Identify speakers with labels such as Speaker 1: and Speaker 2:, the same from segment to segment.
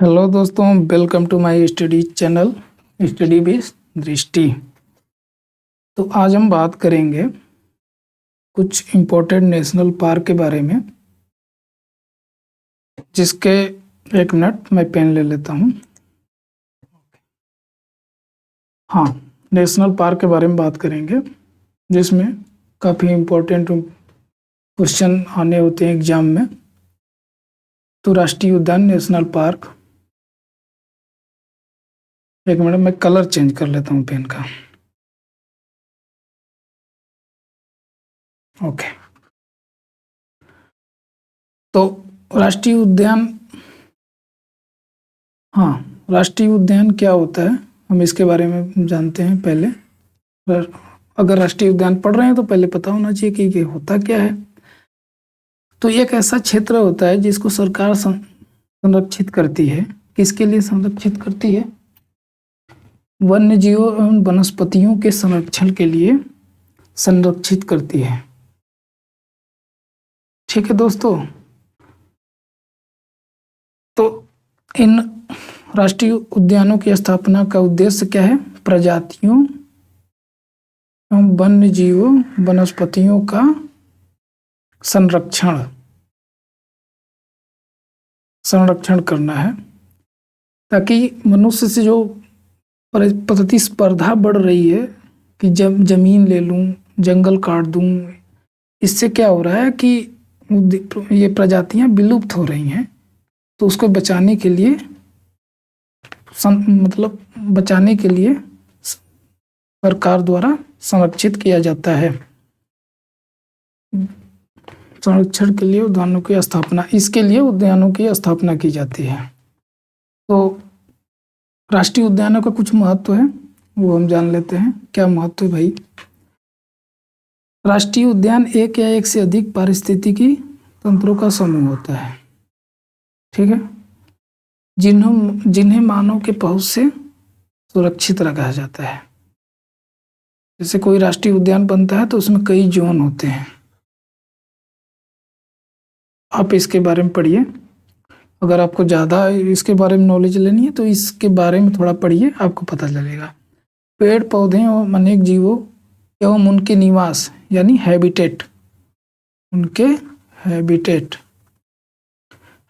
Speaker 1: Hello दोस्तों, welcome to my study channel study with Drishti. तो आज हम बात करेंगे कुछ इम्पोर्टेंट नेशनल पार्क के बारे में, जिसके एक मिनट मैं पेन ले लेता हूँ। हाँ, नेशनल पार्क के बारे में बात करेंगे, जिसमें काफ़ी इम्पोर्टेंट क्वेश्चन आने होते हैं एग्जाम में। तो राष्ट्रीय उद्यान नेशनल पार्क, एक मिनट मैं कलर चेंज कर लेता हूँ पेन का। ओके, तो राष्ट्रीय उद्यान, हाँ, राष्ट्रीय उद्यान क्या होता है हम इसके बारे में जानते हैं। पहले अगर राष्ट्रीय उद्यान पढ़ रहे हैं तो पहले पता होना चाहिए कि ये होता क्या है। तो एक ऐसा क्षेत्र होता है जिसको सरकार संरक्षित करती है। किसके लिए संरक्षित करती है? वन्य जीवों एवं वनस्पतियों के संरक्षण के लिए संरक्षित करती है। ठीक है दोस्तों, तो इन राष्ट्रीय उद्यानों की स्थापना का उद्देश्य क्या है? प्रजातियों एवं वन्य जीवों वनस्पतियों का संरक्षण करना है, ताकि मनुष्य से जो प्रतिस्पर्धा बढ़ रही है कि जब जमीन ले लूं, जंगल काट दूं, इससे क्या हो रहा है कि ये प्रजातियां विलुप्त हो रही हैं। तो उसको बचाने के लिए बचाने के लिए सरकार द्वारा संरक्षित किया जाता है। संरक्षण के लिए उद्यानों की स्थापना, इसके लिए उद्यानों की स्थापना की जाती है। तो राष्ट्रीय उद्यानों का कुछ महत्व है, वो हम जान लेते हैं। क्या महत्व है भाई? राष्ट्रीय उद्यान एक या एक से अधिक पारिस्थितिकी तंत्रों का समूह होता है, ठीक है, जिन्हें मानव के पहुंच से सुरक्षित रखा जाता है। जैसे कोई राष्ट्रीय उद्यान बनता है तो उसमें कई जोन होते हैं। आप इसके बारे में पढ़िए। अगर आपको ज़्यादा इसके बारे में नॉलेज लेनी है तो इसके बारे में थोड़ा पढ़िए, आपको पता चलेगा। पेड़ पौधे एवं अनेक जीवों एवं उनके निवास यानी हैबिटेट, उनके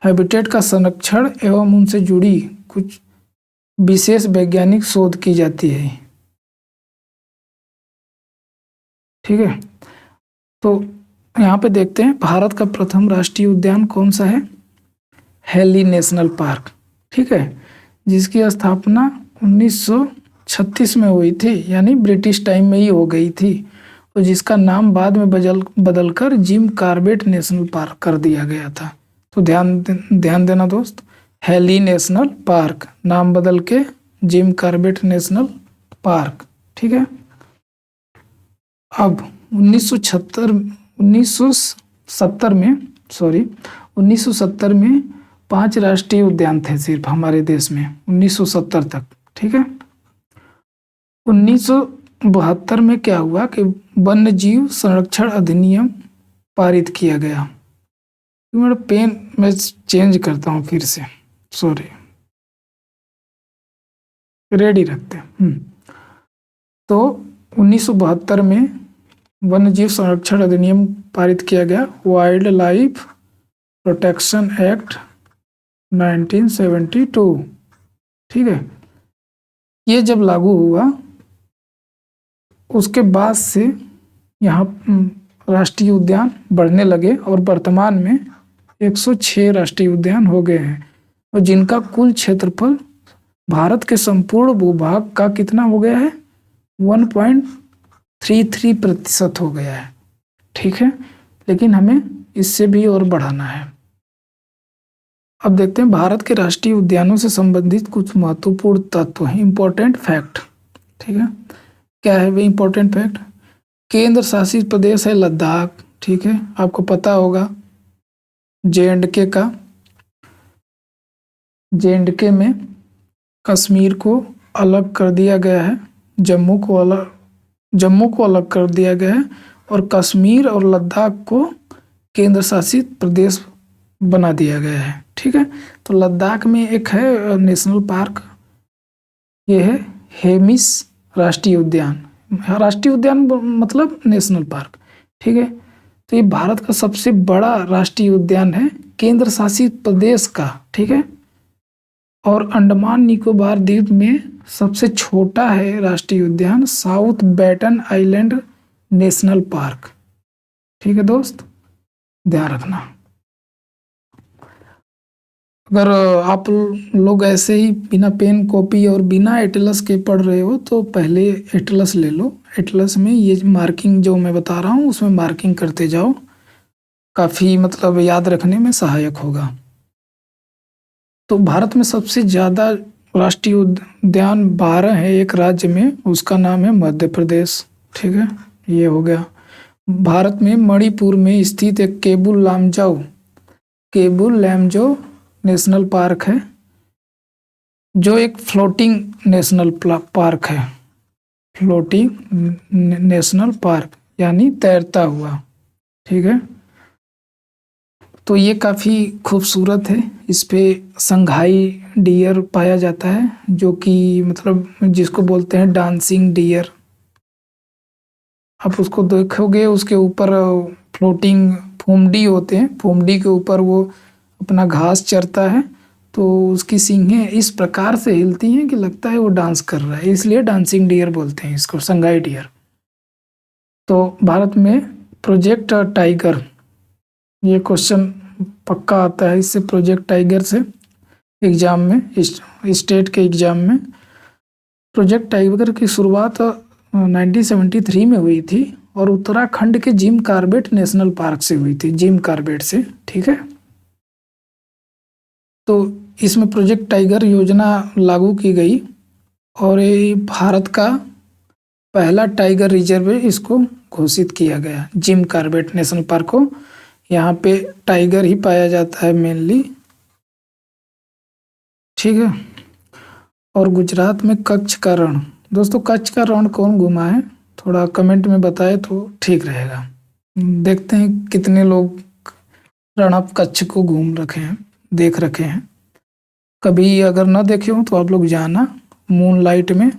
Speaker 1: हैबिटेट का संरक्षण एवं उनसे जुड़ी कुछ विशेष वैज्ञानिक शोध की जाती है। ठीक है, तो यहाँ पे देखते हैं भारत का प्रथम राष्ट्रीय उद्यान कौन सा है? हेली नेशनल पार्क, ठीक है, जिसकी स्थापना 1936 में हुई थी, यानी ब्रिटिश टाइम में ही हो गई थी, और जिसका नाम बाद में बदलकर जिम कॉर्बेट नेशनल पार्क कर दिया गया था। तो ध्यान देना दोस्त, हेली नेशनल पार्क नाम बदल के जिम कॉर्बेट नेशनल पार्क, ठीक है। अब 1970 में 5 राष्ट्रीय उद्यान थे सिर्फ हमारे देश में, 1970 तक, ठीक है। 1972 में क्या हुआ कि वन्य जीव संरक्षण अधिनियम पारित किया गया। मेरा पेन मैं चेंज करता हूँ फिर से, सॉरी, रेडी रखते हैं। तो 1972 में वन्य जीव संरक्षण अधिनियम पारित किया गया, वाइल्ड लाइफ प्रोटेक्शन एक्ट 1972, ठीक है। ये जब लागू हुआ उसके बाद से यहाँ राष्ट्रीय उद्यान बढ़ने लगे और वर्तमान में 106 राष्ट्रीय उद्यान हो गए हैं, और जिनका कुल क्षेत्रफल भारत के संपूर्ण भूभाग का कितना हो गया है? 1.33% हो गया है, ठीक है। लेकिन हमें इससे भी और बढ़ाना है। अब देखते हैं भारत के राष्ट्रीय उद्यानों से संबंधित कुछ महत्वपूर्ण तत्व हैं, इंपॉर्टेंट फैक्ट, ठीक है। क्या है वे इंपॉर्टेंट फैक्ट? केंद्र शासित प्रदेश है लद्दाख, ठीक है, आपको पता होगा। जे.एंड.के में कश्मीर को अलग कर दिया गया है, जम्मू को अलग कर दिया गया है, और कश्मीर और लद्दाख को केंद्र शासित प्रदेश बना दिया गया है। ठीक है, तो लद्दाख में एक है नेशनल पार्क, ये है हेमिस राष्ट्रीय उद्यान। राष्ट्रीय उद्यान मतलब नेशनल पार्क। ठीक है, तो ये भारत का सबसे बड़ा राष्ट्रीय उद्यान है, केंद्र शासित प्रदेश का। ठीक है, और अंडमान निकोबार द्वीप में सबसे छोटा है राष्ट्रीय उद्यान South Button Island National Park. ठीक है दोस्त, ध्यान रखना। अगर आप लोग ऐसे ही बिना पेन कॉपी और बिना एटलस के पढ़ रहे हो तो पहले एटलस ले लो। एटलस में ये मार्किंग जो मैं बता रहा हूँ उसमें मार्किंग करते जाओ, काफ़ी मतलब याद रखने में सहायक होगा। तो भारत में सबसे ज़्यादा राष्ट्रीय उद्यान 12 है एक राज्य में, उसका नाम है मध्य प्रदेश। ठीक है, ये हो गया। भारत में मणिपुर में स्थित एक केबुल लैमजो नेशनल पार्क है, जो एक फ्लोटिंग नेशनल पार्क है। फ्लोटिंग नेशनल पार्क यानी तैरता हुआ। ठीक है, तो ये काफ़ी खूबसूरत है। इस पे संघाई डियर पाया जाता है, जो कि मतलब जिसको बोलते हैं डांसिंग डियर। आप उसको देखोगे, उसके ऊपर फ्लोटिंग फुमडी होते हैं, फुमडी के ऊपर वो अपना घास चरता है, तो उसकी सींगें इस प्रकार से हिलती हैं कि लगता है वो डांस कर रहा है, इसलिए डांसिंग डियर बोलते हैं इसको, संगाई डियर। तो भारत में प्रोजेक्ट टाइगर, ये क्वेश्चन पक्का आता है इससे, प्रोजेक्ट टाइगर से एग्जाम में, स्टेट के एग्जाम में। प्रोजेक्ट टाइगर की शुरुआत 1973 में हुई थी और उत्तराखंड के जिम कॉर्बेट नेशनल पार्क से हुई थी, जिम कॉर्बेट से। ठीक है, तो इसमें प्रोजेक्ट टाइगर योजना लागू की गई और ये भारत का पहला टाइगर रिजर्व इसको घोषित किया गया, जिम कॉर्बेट नेशनल पार्क को। यहाँ पे टाइगर ही पाया जाता है मेनली। ठीक है, और गुजरात में कच्छ का रण। दोस्तों कच्छ का रण कौन घुमा है, थोड़ा कमेंट में बताए तो ठीक रहेगा। देखते हैं कितने लोग रण ऑफ कच्छ को घूम रखे हैं, देख रखे हैं। कभी अगर ना देखे हो तो आप लोग जाना, मून लाइट में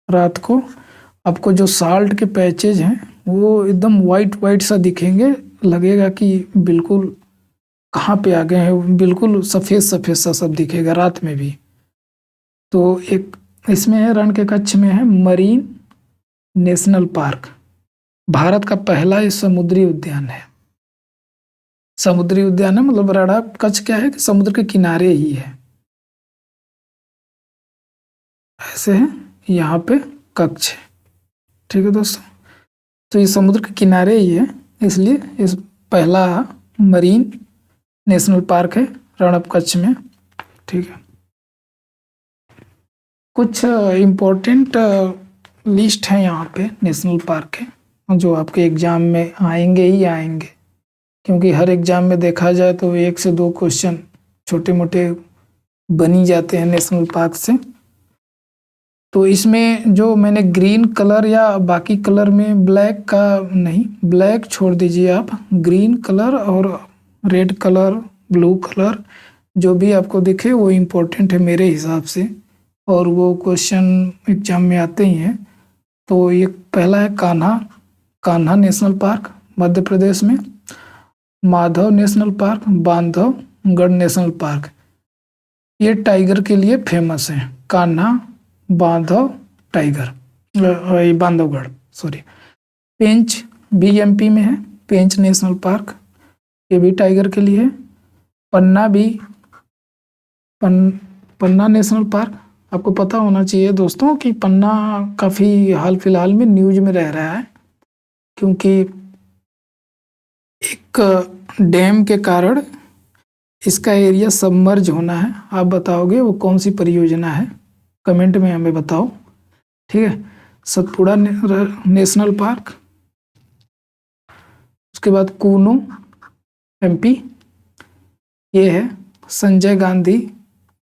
Speaker 1: रात को आपको जो साल्ट के पैचेज हैं वो एकदम वाइट वाइट सा दिखेंगे, लगेगा कि बिल्कुल कहाँ पे आ गए हैं, बिल्कुल सफ़ेद सफ़ेद सा सब दिखेगा रात में भी। तो एक इसमें है, रण के कच्छ में है मरीन नेशनल पार्क, भारत का पहला ये समुद्री उद्यान है। समुद्री उद्यान है मतलब रण ऑफ कच्छ क्या है कि समुद्र के किनारे ही है, ऐसे है यहाँ पे कच्छ है। ठीक है दोस्तों, तो ये समुद्र के किनारे ही है, इसलिए इस पहला मरीन नेशनल पार्क है रण ऑफ कच्छ में। ठीक है, कुछ इम्पोर्टेंट लिस्ट है यहाँ पे नेशनल पार्क है जो आपके एग्जाम में आएंगे ही आएंगे, क्योंकि हर एग्जाम में देखा जाए तो 1 से 2 क्वेश्चन छोटे मोटे बनी जाते हैं नेशनल पार्क से। तो इसमें जो मैंने ग्रीन कलर या बाकी कलर में ब्लैक का नहीं, ब्लैक छोड़ दीजिए आप, ग्रीन कलर और रेड कलर, ब्लू कलर जो भी आपको दिखे वो इम्पोर्टेंट है मेरे हिसाब से, और वो क्वेश्चन एग्जाम में आते ही हैं। तो ये पहला है कान्हा नेशनल पार्क मध्य प्रदेश में, Madhav national park, Bandhavgarh national park, ये टाइगर के लिए फेमस है। कान्हा, बांधव टाइगर, बांधवगढ़ सॉरी। पेंच भी एमपी में है, पेंच नेशनल पार्क, ये भी टाइगर के लिए है। पन्ना भी पन्ना नेशनल पार्क, आपको पता होना चाहिए दोस्तों कि पन्ना काफ़ी हाल फिलहाल में न्यूज में रह रहा है, क्योंकि एक डैम के कारण इसका एरिया सबमर्ज होना है। आप बताओगे वो कौन सी परियोजना है, कमेंट में हमें बताओ। ठीक है, सतपुड़ा नेशनल पार्क, उसके बाद कूनो एमपी, ये है संजय गांधी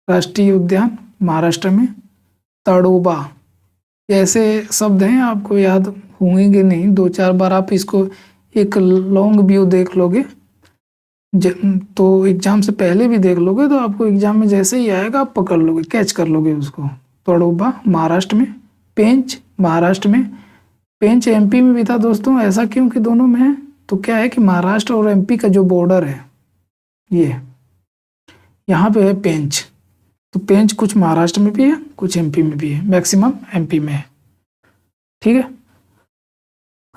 Speaker 1: राष्ट्रीय उद्यान महाराष्ट्र में, ताडोबा, ऐसे शब्द हैं आपको याद होंगे नहीं, 2-4 बार आप इसको एक लॉन्ग व्यू देख लोगे तो एग्जाम से पहले भी देख लोगे तो आपको एग्जाम में जैसे ही आएगा आप पकड़ लोगे, कैच कर लोगे उसको। तड़ोबा महाराष्ट्र में, पेंच महाराष्ट्र में, पेंच एमपी में भी था दोस्तों। ऐसा क्यों कि दोनों में है? तो क्या है कि महाराष्ट्र और एमपी का जो बॉर्डर है ये यहाँ पे है पेंच। तो पेंच कुछ महाराष्ट्र में भी है, कुछ एमपी में भी है, मैक्सिमम एमपी में है। ठीक है।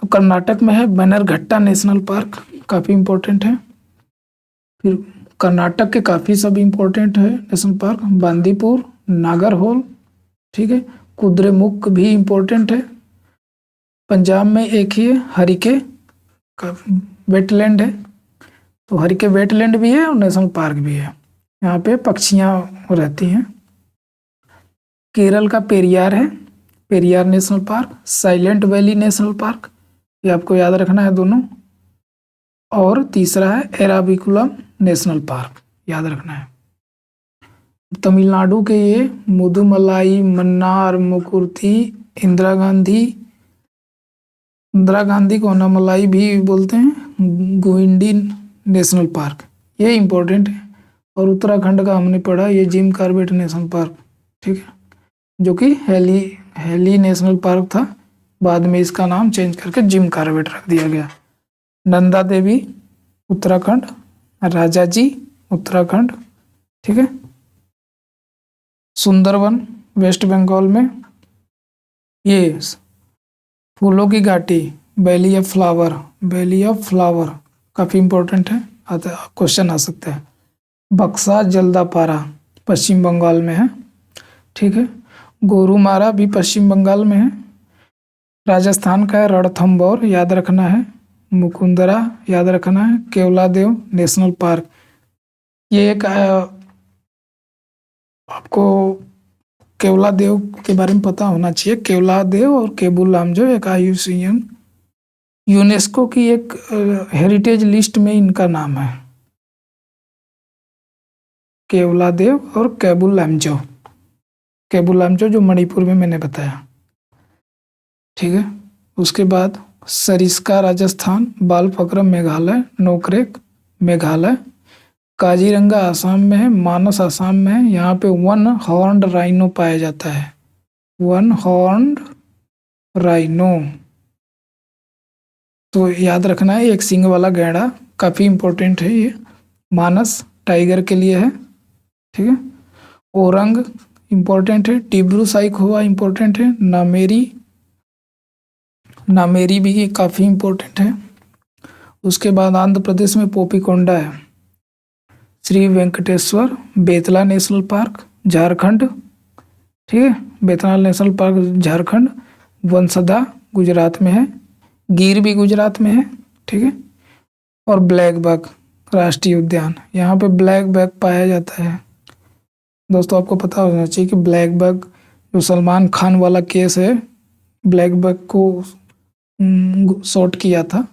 Speaker 1: अब कर्नाटक में है बन्नेरघट्टा नेशनल पार्क, काफ़ी इम्पोर्टेंट है। फिर कर्नाटक के काफ़ी सब इम्पोर्टेंट है नेशनल पार्क, बांदीपुर, नागरहोल, ठीक है। कुद्रेमुख भी इम्पोर्टेंट है। पंजाब में एक ही है हरिके का वेटलैंड है, तो हरिके वेटलैंड भी है और नेशनल पार्क भी है। यहाँ पे पक्षियाँ रहती हैं। केरल का पेरियार है, Periyar national park, silent valley national park, ये आपको याद रखना है दोनों। और तीसरा है एराविकुलम नेशनल पार्क, याद रखना है। तमिलनाडु के ये मुदुमलाई, मन्नार, मुकुर्ती, इंदिरा गांधी को अनामलाई भी बोलते हैं, गुइंडी नेशनल पार्क, ये इम्पोर्टेंट है। और उत्तराखंड का हमने पढ़ा ये जिम कॉर्बेट नेशनल पार्क, ठीक है, जो कि हेली नेशनल पार्क था, बाद में इसका नाम चेंज करके जिम कॉर्बेट रख दिया गया। नंदा देवी उत्तराखंड, राजाजी उत्तराखंड, ठीक है। सुंदरवन वेस्ट बंगाल में, ये फूलों की घाटी वैली ऑफ फ्लावर काफ़ी इम्पोर्टेंट है, क्वेश्चन आ सकता है। बक्सा जल्दापारा पश्चिम बंगाल में है, ठीक है। गोरुमारा भी पश्चिम बंगाल में है। राजस्थान का है रणथंभौर, याद रखना है। मुकुंदरा याद रखना है। केवलादेव नेशनल पार्क, ये एक आपको केवलादेव के बारे में पता होना चाहिए। केवलादेव और केबुल लामजो एक IUCN यूनेस्को की एक हेरिटेज लिस्ट में इनका नाम है, केवलादेव और केबुल लामजो जो मणिपुर में मैंने बताया, ठीक है। उसके बाद सरिस्का राजस्थान, बालफक्रम मेघालय, नोकरेक मेघालय, काजीरंगा आसाम में है, मानस आसाम में है। यहाँ पे वन हॉर्न्ड राइनो पाया जाता है, वन हॉर्न्ड राइनो, तो याद रखना है। एक सींग वाला गैंडा, काफ़ी इम्पोर्टेंट है ये। मानस टाइगर के लिए है, ठीक है। ओरंग इम्पोर्टेंट है। टिब्रू साइखोवा इम्पोर्टेंट है। नामेरी भी काफ़ी इम्पोर्टेंट है। उसके बाद आंध्र प्रदेश में पोपीकोंडा है। श्री वेंकटेश्वर बेतला नेशनल पार्क झारखंड, ठीक है, बेतला नेशनल पार्क झारखंड। वंसदा गुजरात में है, गिर भी गुजरात में है, ठीक है। और ब्लैक बक राष्ट्रीय उद्यान, यहाँ पे ब्लैक बक पाया जाता है। दोस्तों आपको पता होना चाहिए कि ब्लैक बक जो सलमान खान वाला केस है, ब्लैक बक को शॉट किया था,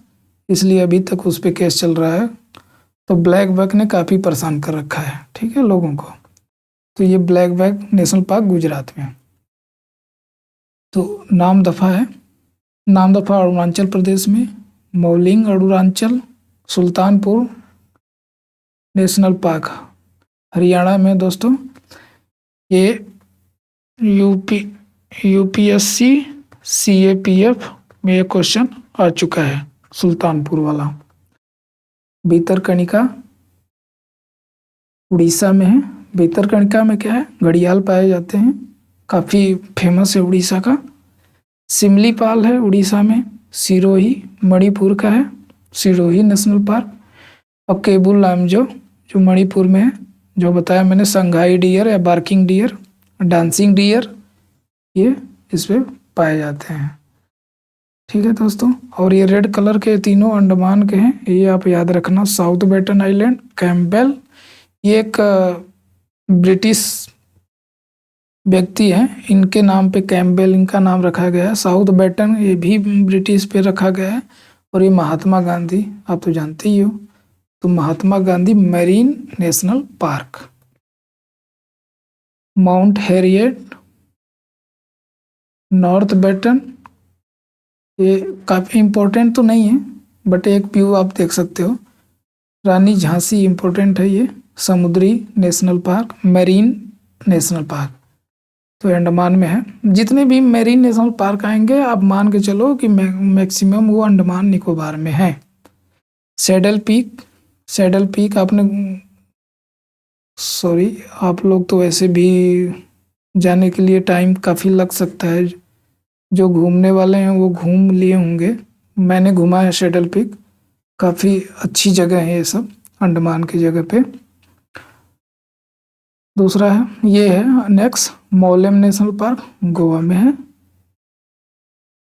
Speaker 1: इसलिए अभी तक उस पर केस चल रहा है। तो ब्लैक बक ने काफ़ी परेशान कर रखा है, ठीक है, लोगों को। तो ये Black Buck National Park Gujarat में। तो नामदफा अरुणाचल प्रदेश में, मौलिंग अरुणाचल, सुल्तानपुर नेशनल पार्क हरियाणा में। दोस्तों ये UPSC CAPF में ये क्वेश्चन आ चुका है, सुल्तानपुर वाला। भीतरकनिका उड़ीसा में है। भीतरकनिका में क्या है, घड़ियाल पाए जाते हैं, काफ़ी फेमस है उड़ीसा का। सिमलीपाल है उड़ीसा में। सिरोही मणिपुर का है, सिरोही नेशनल पार्क। और केबुल लामजो जो मणिपुर में है, जो बताया मैंने, संघाई डियर या बार्किंग डियर, डांसिंग डियर, ये इस पे पाए जाते हैं, ठीक है दोस्तों। और ये रेड कलर के तीनों अंडमान के हैं, ये आप याद रखना। साउथ बैटन आइलैंड, कैम्पबेल, ये एक ब्रिटिश व्यक्ति हैं, इनके नाम पे कैम्पबेल इनका नाम रखा गया है। साउथ बैटन ये भी ब्रिटिश पे रखा गया है। और ये महात्मा गांधी, आप तो जानते ही हो, तो Mahatma Gandhi marine national park. Mount Harriet, North Button, ये काफ़ी इम्पोर्टेंट तो नहीं है, बट एक व्यू आप देख सकते हो। रानी झांसी इम्पोर्टेंट है ये, समुद्री national park, marine national park, तो अंडमान में है। जितने भी मैरीन नेशनल पार्क आएंगे आप मान के चलो कि मैक्सिमम वो अंडमान निकोबार में है। सैडल पीक, सैडल पीक आपने, सॉरी आप लोग तो वैसे भी जाने के लिए टाइम काफ़ी लग सकता है, जो घूमने वाले हैं वो घूम लिए होंगे, मैंने घूमा है सैडल पीक, काफ़ी अच्छी जगह है ये सब अंडमान की जगह पे। दूसरा है ये है नेक्स्ट मौलेम नेशनल पार्क, गोवा में है,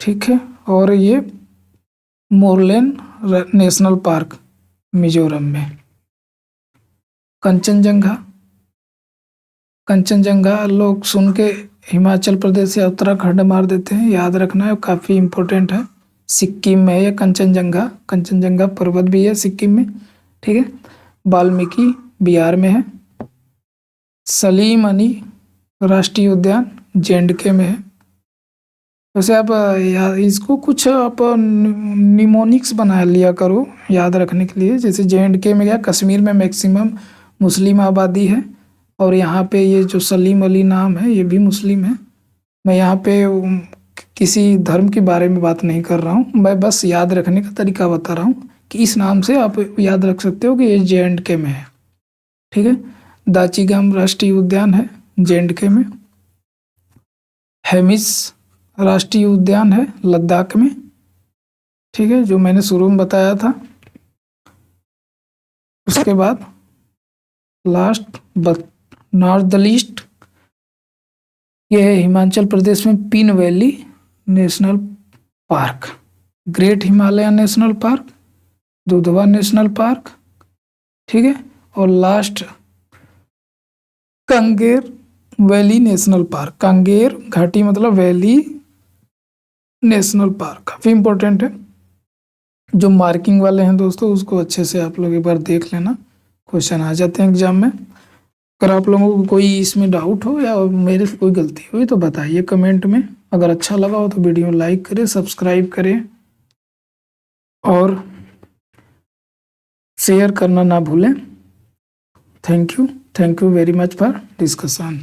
Speaker 1: ठीक है। और ये मोरलेन नेशनल पार्क मिजोरम में। कंचनजंगा, कंचनजंगा लोग सुन के हिमाचल प्रदेश या उत्तराखंड मार देते हैं, याद रखना है, काफ़ी इम्पोर्टेंट है। सिक्किम में है ये कंचनजंगा, कंचनजंगा पर्वत भी है सिक्किम में, ठीक है। वाल्मीकि बिहार में है। सलीम अली राष्ट्रीय उद्यान जे&के में है। वैसे आप इसको कुछ आप निमोनिक्स बना लिया करो याद रखने के लिए, जैसे जे&के में क्या, कश्मीर में मैक्सिमम मुस्लिम आबादी है, और यहाँ पे ये जो सलीम अली नाम है ये भी मुस्लिम है। मैं यहाँ पे किसी धर्म के बारे में बात नहीं कर रहा हूँ, मैं बस याद रखने का तरीका बता रहा हूँ कि इस नाम से आप याद रख सकते हो कि ये जे&के में है, ठीक है। दाचीगाम राष्ट्रीय उद्यान है जे&के में। हेमिस राष्ट्रीय उद्यान है लद्दाख में, ठीक है, जो मैंने शुरू में बताया था। उसके बाद last but not the least ये है हिमाचल प्रदेश में pin valley national park, great Himalaya national park, Dudhwa national Park, ठीक है। और last Kanger valley national park, Kanger घाटी मतलब वैली नेशनल पार्क, काफ़ी इम्पोर्टेंट है। जो मार्किंग वाले हैं दोस्तों उसको अच्छे से आप लोग एक बार देख लेना, क्वेश्चन आ जाते हैं एग्जाम में। अगर आप लोगों को कोई इसमें डाउट हो या मेरे से कोई गलती हुई तो बताइए कमेंट में। अगर अच्छा लगा हो तो वीडियो लाइक करें, सब्सक्राइब करें और शेयर करना ना भूलें। Thank you very much for discussion.